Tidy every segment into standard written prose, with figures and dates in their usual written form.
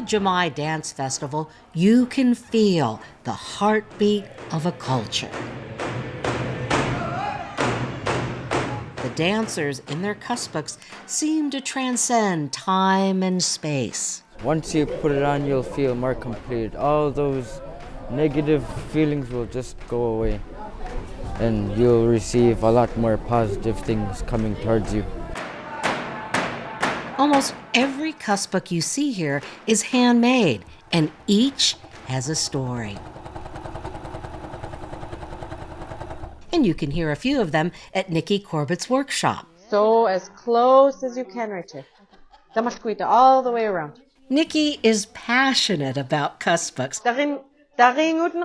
Cama-i Dance Festival, you can feel the heartbeat of a culture. The dancers in their kuspuks seem to transcend time and space. Once you put it on, you'll feel more complete. All those negative feelings will just go away, and you'll receive a lot more positive things coming towards you. Almost every kuspuk you see here is handmade, and each has a story. And you can hear a few of them at Nikki Corbett's workshop. So as close as you can, Richard. Damashkuita all the way around. Nikki is passionate about kuspuks, Daring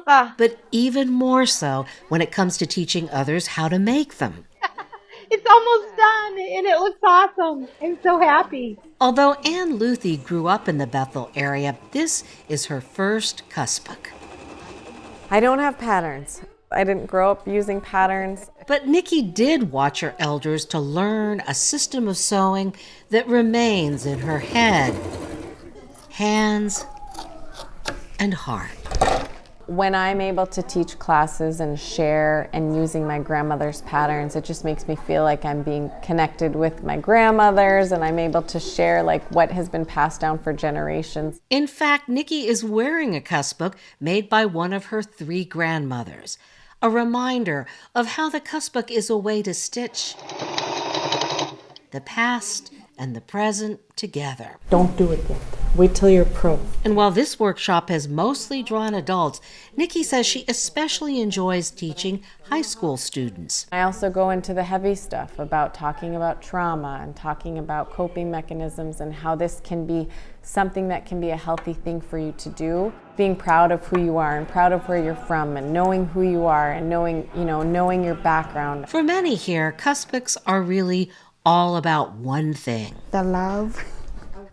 ka. but even more so when it comes to teaching others how to make them. It's almost done, and it looks awesome. I'm so happy. Although Ann Luthi grew up in the Bethel area, this is her first kuspuk. I don't have patterns. I didn't grow up using patterns. But Nikki did watch her elders to learn a system of sewing that remains in her head, hands, and heart. When I'm able to teach classes and share and using my grandmother's patterns, it just makes me feel like I'm being connected with my grandmothers, and I'm able to share like what has been passed down for generations. In fact, Nikki is wearing a kuspuk made by one of her 3 grandmothers, a reminder of how the kuspuk is a way to stitch the past and the present together. Don't do it yet. Wait till you're pro. And while this workshop has mostly drawn adults, Nikki says she especially enjoys teaching high school students. I also go into the heavy stuff about talking about trauma and talking about coping mechanisms and how this can be something that can be a healthy thing for you to do. Being proud of who you are and proud of where you're from and knowing who you are and knowing your background. For many here, kuspuks are really all about one thing. The love.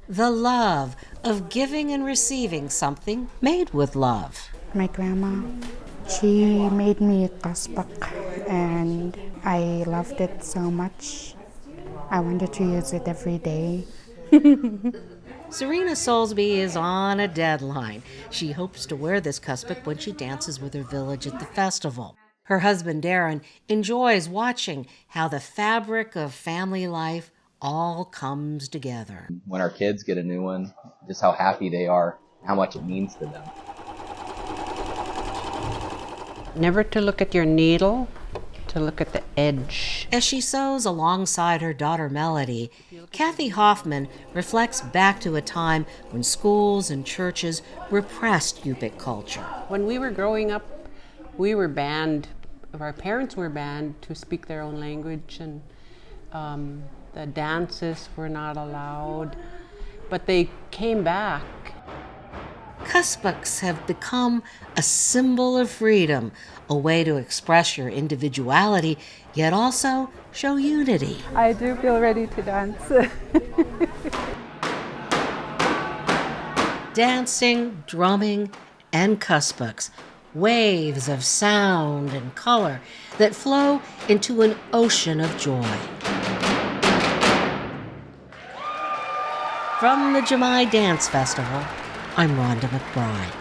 The love of giving and receiving something made with love. My grandma, she made me a kuspuk, and I loved it so much. I wanted to use it every day. Serena Soulsby is on a deadline. She hopes to wear this kuspuk when she dances with her village at the festival. Her husband, Darren, enjoys watching how the fabric of family life all comes together. When our kids get a new one, just how happy they are, how much it means to them. Never to look at your needle, to look at the edge. As she sews alongside her daughter Melody, Kathy Hoffman reflects back to a time when schools and churches repressed Yupik culture. When we were growing up, we were banned, our parents were banned to speak their own language, and the dances were not allowed, but they came back. Kuspuks have become a symbol of freedom, a way to express your individuality, yet also show unity. I do feel ready to dance. Dancing, drumming, and kuspuks, waves of sound and color that flow into an ocean of joy. From the Cama-i Dance Festival, I'm Rhonda McBride.